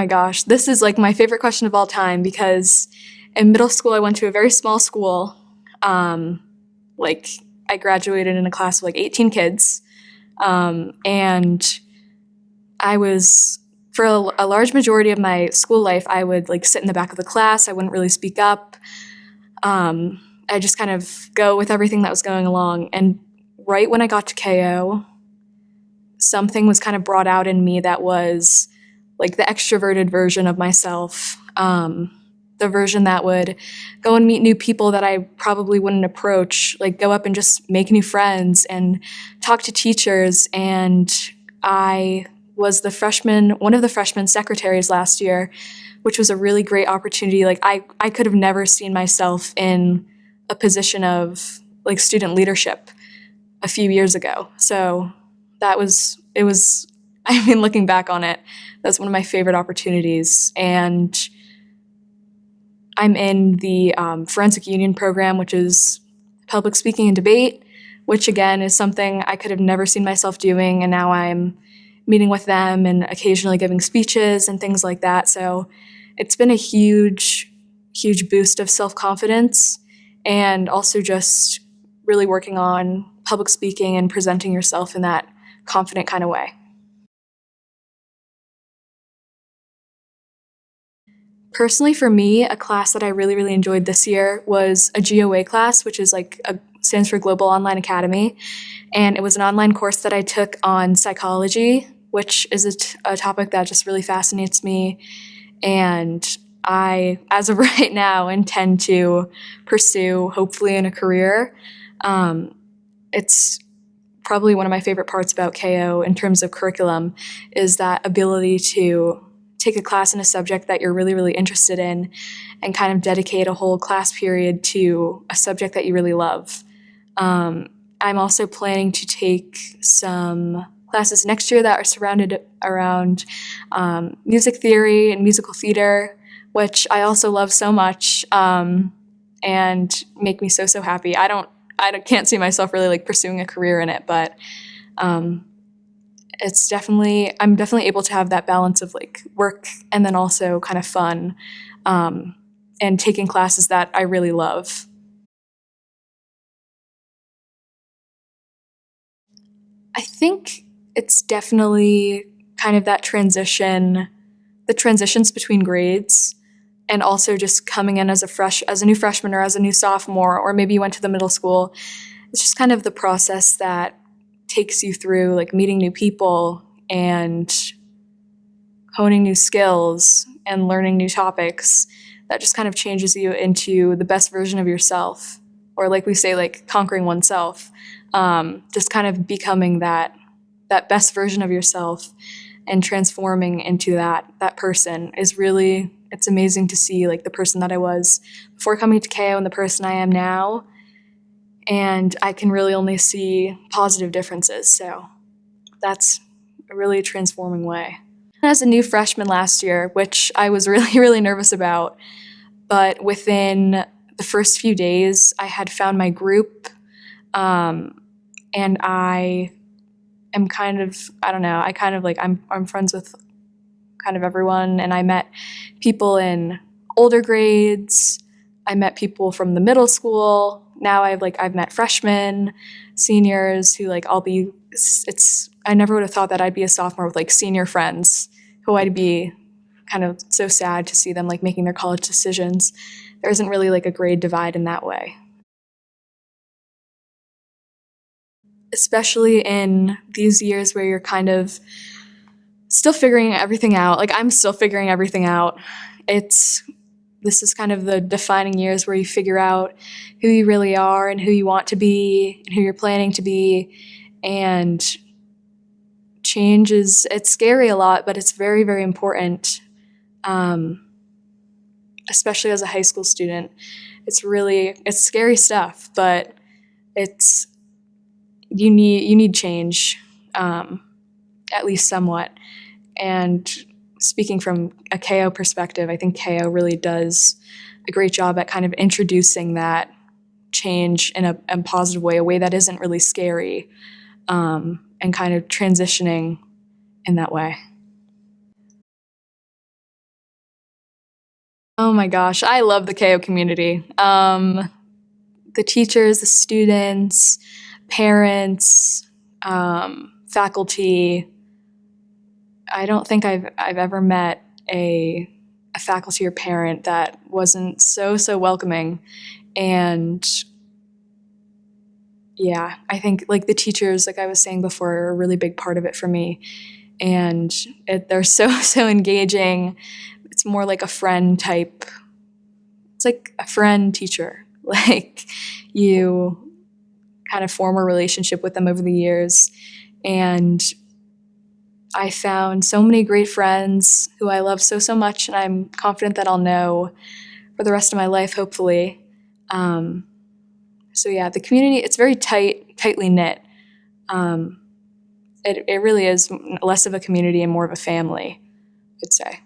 my gosh, this is like my favorite question of all time because in middle school I went to a very small school. Like I graduated in a class of like 18 kids. And I was, for a large majority of my school life, I would like sit in the back of the class. I wouldn't really speak up. I just kind of go with everything that was going along. And right when I got to KO, something was kind of brought out in me that was like the extroverted version of myself. The version that would go and meet new people that I probably wouldn't approach, like go up and just make new friends and talk to teachers. And I was one of the freshman secretaries last year, which was a really great opportunity. Like I could have never seen myself in a position of like student leadership a few years ago. So I mean, looking back on it, that's one of my favorite opportunities. And I'm in the Forensic Union program, which is public speaking and debate, which again is something I could have never seen myself doing. And now I'm meeting with them and occasionally giving speeches and things like that. So it's been a huge, huge boost of self-confidence and also just really working on public speaking and presenting yourself in that confident kind of way. Personally, for me, a class that I really, really enjoyed this year was a GOA class, which is stands for Global Online Academy. And it was an online course that I took on psychology, which is a topic that just really fascinates me. And I, as of right now, intend to pursue, hopefully, in a career. It's probably one of my favorite parts about KO in terms of curriculum is that ability to take a class in a subject that you're really, really interested in and kind of dedicate a whole class period to a subject that you really love. I'm also planning to take some classes next year that are surrounded around music theory and musical theater, which I also love so much and make me so, so happy. I can't see myself really like pursuing a career in it, but I'm definitely able to have that balance of like work and then also kind of fun, and taking classes that I really love. I think it's definitely kind of the transitions between grades, and also just coming in as a new freshman or as a new sophomore, or maybe you went to the middle school. It's just kind of the process that takes you through like meeting new people and honing new skills and learning new topics that just kind of changes you into the best version of yourself, or like we say, like conquering oneself. Just kind of becoming that best version of yourself and transforming into that person is really, it's amazing to see like the person that I was before coming to KO and the person I am now. And I can really only see positive differences. So that's a really transforming way. As a new freshman last year, which I was really, really nervous about, but within the first few days, I had found my group, and I am kind of, I don't know, I'm friends with kind of everyone, and I met people in older grades. I met people from the middle school. Now I've met freshmen, seniors who I never would have thought that I'd be a sophomore with like senior friends who I'd be kind of so sad to see them like making their college decisions. There isn't really like a grade divide in that way. Especially in these years where you're kind of still figuring everything out. Like I'm still figuring everything out. This is kind of the defining years where you figure out who you really are and who you want to be and who you're planning to be. And it's scary a lot, but it's very, very important, especially as a high school student. It's scary stuff, but you need change, at least somewhat. And speaking from a KO perspective, I think KO really does a great job at kind of introducing that change in a positive way, a way that isn't really scary, and kind of transitioning in that way. Oh my gosh, I love the KO community. The teachers, the students, parents, faculty. I don't think I've ever met a faculty or parent that wasn't so welcoming. And yeah, I think like the teachers, like I was saying before, are a really big part of it for me. And they're so engaging. It's more like a friend type. It's like a friend teacher. Like you kind of form a relationship with them over the years. And I found so many great friends who I love so much, and I'm confident that I'll know for the rest of my life, hopefully. Um, so yeah, the community, it's very tightly knit. Um, it really is less of a community and more of a family, I'd say.